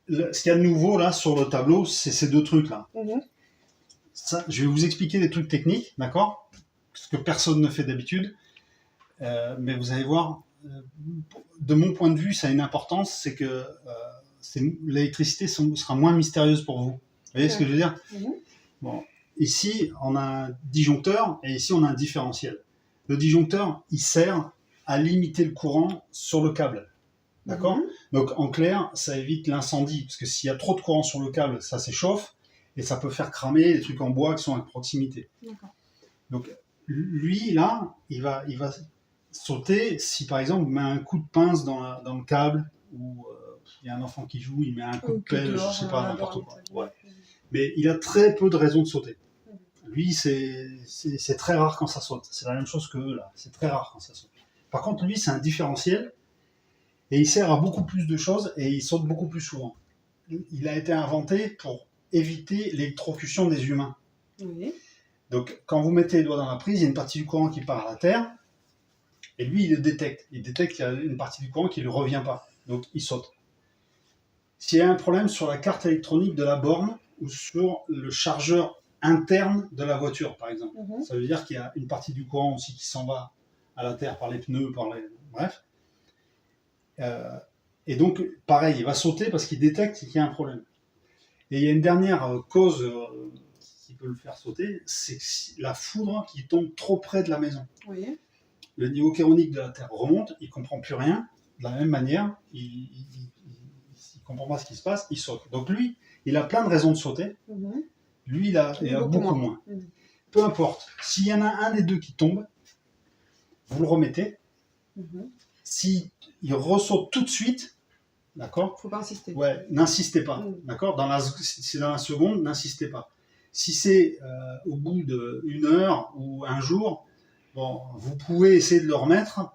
ce qu'il y a de nouveau là sur le tableau, c'est ces deux trucs-là. Mhm. Ça, je vais vous expliquer des trucs techniques, d'accord? Ce que personne ne fait d'habitude. Mais vous allez voir, de mon point de vue, ça a une importance, c'est que l'électricité sera moins mystérieuse pour vous. Vous voyez ce que je veux dire? Mhm. Bon, ici, on a un disjoncteur et ici, on a un différentiel. Le disjoncteur, il sert à limiter le courant sur le câble. D'accord? Donc, en clair, ça évite l'incendie, parce que s'il y a trop de courant sur le câble, ça s'échauffe et ça peut faire cramer les trucs en bois qui sont à proximité. Donc, lui, là, il va sauter si, par exemple, on met un coup de pince dans le câble ou il y a un enfant qui joue, il met un coup de pelle, je sais pas, n'importe quoi. Ouais. Mais il a très peu de raisons de sauter. Lui, c'est très rare quand ça saute. C'est la même chose que eux, là. C'est très rare quand ça saute. Par contre, lui, c'est un différentiel et il sert à beaucoup plus de choses et il saute beaucoup plus souvent. Il a été inventé pour éviter l'électrocution des humains. Oui. Donc, quand vous mettez les doigts dans la prise, il y a une partie du courant qui part à la terre et lui, il le détecte. Il détecte qu'il y a une partie du courant qui ne lui revient pas. Donc, il saute. S'il y a un problème sur la carte électronique de la borne ou sur le chargeur interne de la voiture, par exemple, ça veut dire qu'il y a une partie du courant aussi qui s'en va à la terre par les pneus, bref. Et donc, pareil, il va sauter parce qu'il détecte qu'il y a un problème. Et il y a une dernière cause qui peut le faire sauter, c'est la foudre qui tombe trop près de la maison. Oui. Le niveau chironique de la terre remonte, il ne comprend plus rien. De la même manière, il ne comprend pas ce qui se passe, il saute. Donc lui, il a plein de raisons de sauter. Lui, il a beaucoup moins. Peu importe. S'il y en a un des deux qui tombe, vous le remettez. S'il ressaute tout de suite, d'accord? Faut pas insister. Ouais, n'insistez pas, d'accord? Si c'est dans la seconde, n'insistez pas. Si c'est au bout d'une heure ou un jour, bon, vous pouvez essayer de le remettre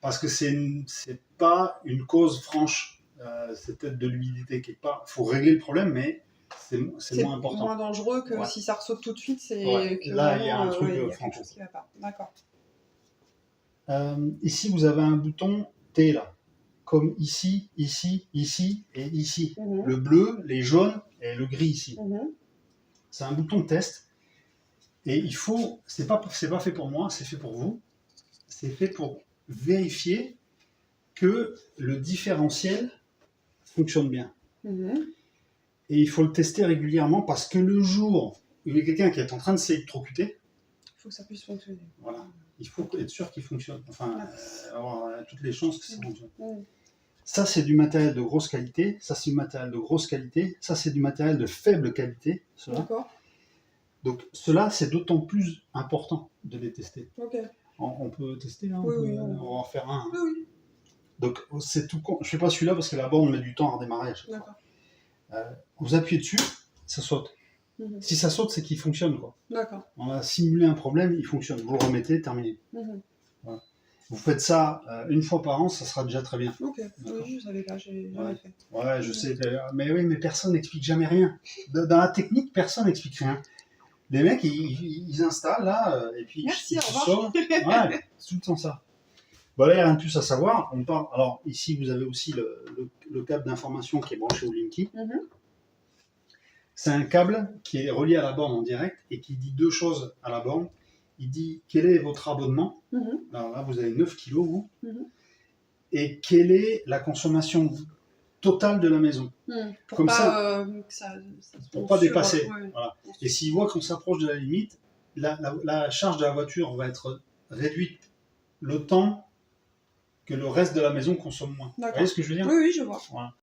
parce que c'est pas une cause franche. C'est peut-être de l'humidité qui est pas. Il faut régler le problème, mais c'est moins important. C'est moins dangereux que si ça ressaute tout de suite. Là, il y a un truc franco. Qui va pas. D'accord. Ici, vous avez un bouton T là, comme ici, ici, ici et ici. Le bleu, les jaunes et le gris ici. C'est un bouton de test. Et il faut, c'est pas fait pour moi, c'est fait pour vous. C'est fait pour vérifier que le différentiel fonctionne bien. Et il faut le tester régulièrement parce que le jour où il y a quelqu'un qui est en train de s'électrocuter, il faut que ça puisse fonctionner. Voilà. Il faut être sûr qu'il fonctionne. Enfin, avoir toutes les chances que ça fonctionne. Ça, c'est du matériel de grosse qualité. Ça, c'est du matériel de grosse qualité. Ça, c'est du matériel de faible qualité. D'accord. Donc, cela, c'est d'autant plus important de les tester. Okay. On peut tester, hein, oui. On va en faire un. Oui. Donc, c'est tout con. Je ne fais pas celui-là parce que la borne met du temps à redémarrer. D'accord. Vous appuyez dessus, ça saute. Si ça saute, c'est qu'il fonctionne, quoi. D'accord. On a simulé un problème, il fonctionne. Vous le remettez, terminé. Voilà. Vous faites ça une fois par an, ça sera déjà très bien. Ok, oui, je savais pas, j'ai jamais fait. Ouais, je sais. Mais oui, mais personne n'explique jamais rien. Dans la technique, personne n'explique rien. Les mecs, ils installent là, et puis merci, ils sortent. Ouais, c'est tout le temps ça. Bon, là, il n'y a rien de plus à savoir. On part. Alors, ici, vous avez aussi le câble d'information qui est branché au Linky. C'est un câble qui est relié à la borne en direct et qui dit deux choses à la borne. Il dit quel est votre abonnement. Alors là, vous avez 9 kilos, vous. Et quelle est la consommation totale de la maison. Pour comme pas, ça, pour pas dépasser. Voilà. Et s'il voit qu'on s'approche de la limite, la charge de la voiture va être réduite le temps que le reste de la maison consomme moins. Vous voyez ce que je veux dire? Oui, je vois. Voilà.